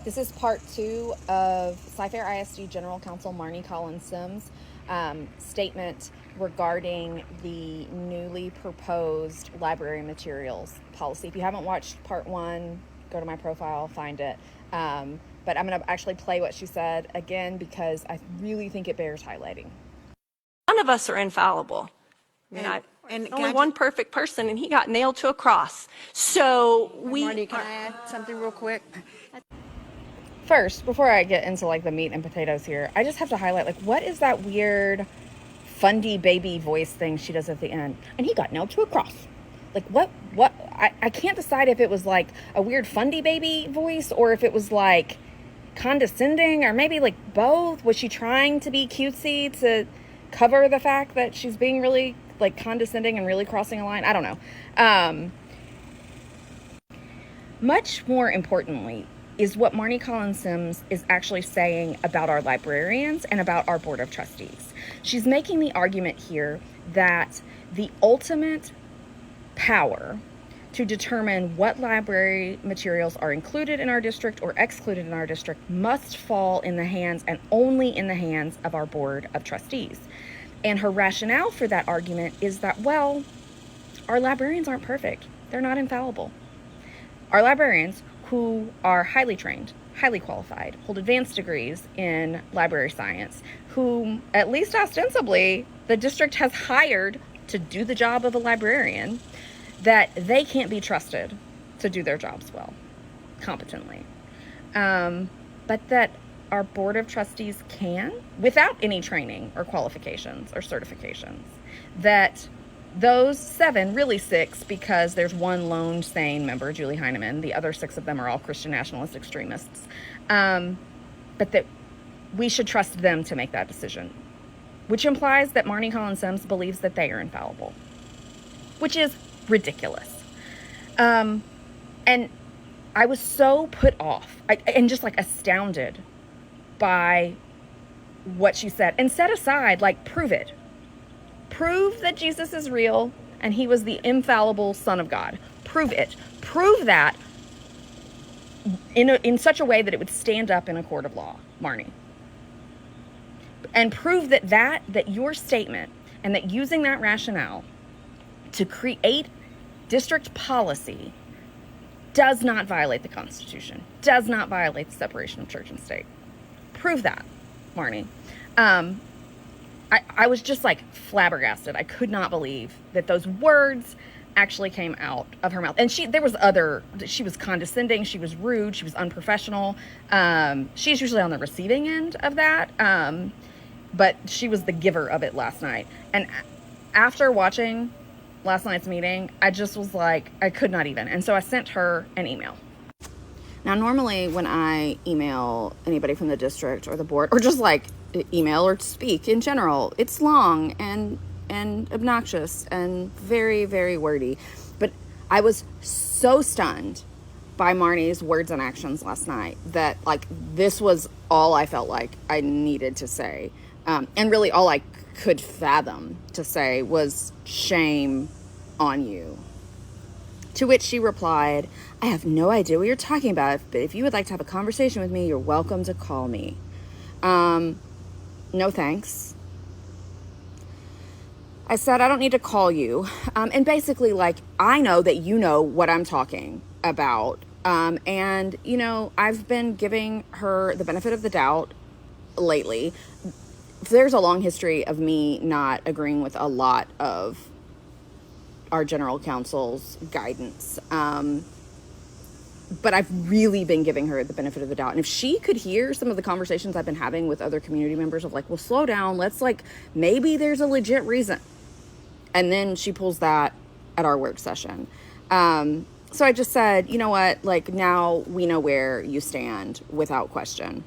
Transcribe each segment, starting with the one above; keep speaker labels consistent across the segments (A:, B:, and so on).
A: This is part 2 of Cy-Fair ISD General Counsel Marnie Collins Sims' statement regarding the newly proposed library materials policy. If you haven't watched part 1, go to my profile, find it. But I'm going to actually play what she said again because I really think it bears highlighting.
B: None of us are infallible. Only one perfect person, and he got nailed to a cross. So
C: Marnie, can I add something real quick?
A: First, before I get into like the meat and potatoes here, I just have to highlight like what is that weird fundy baby voice thing she does at the end? And he got nailed to a cross. Like what I can't decide if it was like a weird fundy baby voice or if it was like condescending or maybe like both. Was she trying to be cutesy to cover the fact that she's being really like condescending and really crossing a line? I don't know. Much more importantly is what Marnie Collins Sims is actually saying about our librarians and about our board of trustees. She's making the argument here that the ultimate power to determine what library materials are included in our district or excluded in our district must fall in the hands and only in the hands of our board of trustees. And her rationale for that argument is that, well, our librarians aren't perfect. They're not infallible. Our librarians, who are highly trained, highly qualified, hold advanced degrees in library science, whom, at least ostensibly, the district has hired to do the job of a librarian, that they can't be trusted to do their jobs well, competently. But that our board of trustees can, without any training or qualifications or certifications, that those 7, really 6, because there's one lone sane member, Julie Heinemann. The other 6 of them are all Christian nationalist extremists. But that we should trust them to make that decision, which implies that Marnie Collins Sims believes that they are infallible, which is ridiculous. And I was so put off and just like astounded by what she said. And set aside, like, prove it. Prove that Jesus is real and he was the infallible Son of God. Prove it. Prove that in such a way that it would stand up in a court of law, Marnie. And prove that your statement and that using that rationale to create district policy does not violate the Constitution, does not violate the separation of church and state. Prove that, Marnie. I was just like flabbergasted. I could not believe that those words actually came out of her mouth. And she was condescending, she was rude, she was unprofessional. She's usually on the receiving end of that. But she was the giver of it last night. And after watching last night's meeting, I just was like, I could not even. And so I sent her an email. Now, normally when I email anybody from the district or the board, or just like email or speak in general, it's long and obnoxious and very, very wordy. But I was so stunned by Marnie's words and actions last night that like this was all I felt like I needed to say. And really all I could fathom to say was shame on you. To which she replied, I have no idea what you're talking about, but if you would like to have a conversation with me, you're welcome to call me. No thanks. I said, I don't need to call you. And basically, like, I know that you know what I'm talking about. And, you know, I've been giving her the benefit of the doubt lately. There's a long history of me not agreeing with a lot of our general counsel's guidance. But I've really been giving her the benefit of the doubt. And if she could hear some of the conversations I've been having with other community members of like, well, slow down, let's like, maybe there's a legit reason. And then she pulls that at our work session. So I just said, you know what, like now we know where you stand without question.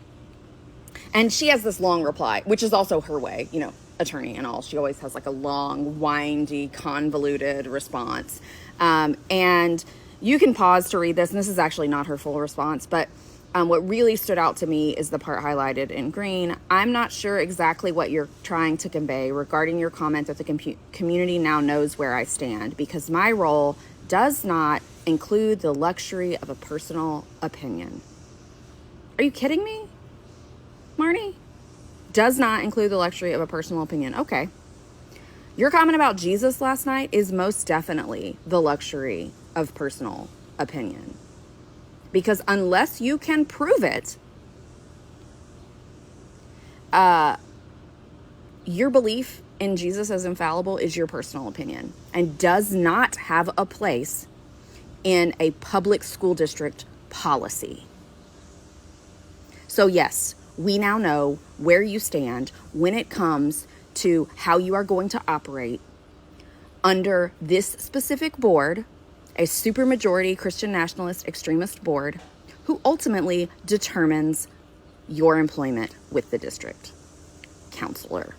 A: And she has this long reply, which is also her way, you know, attorney and all. She always has like a long, windy, convoluted response. And you can pause to read this, and this is actually not her full response, but what really stood out to me is the part highlighted in green. I'm not sure exactly what you're trying to convey regarding your comment that the community now knows where I stand, because my role does not include the luxury of a personal opinion. Are you kidding me, Marnie? Does not include the luxury of a personal opinion. Okay. Your comment about Jesus last night is most definitely the luxury of personal opinion. Because unless you can prove it, your belief in Jesus as infallible is your personal opinion and does not have a place in a public school district policy. So yes, we now know where you stand when it comes to how you are going to operate under this specific board, a supermajority Christian nationalist extremist board, who ultimately determines your employment with the district counselor.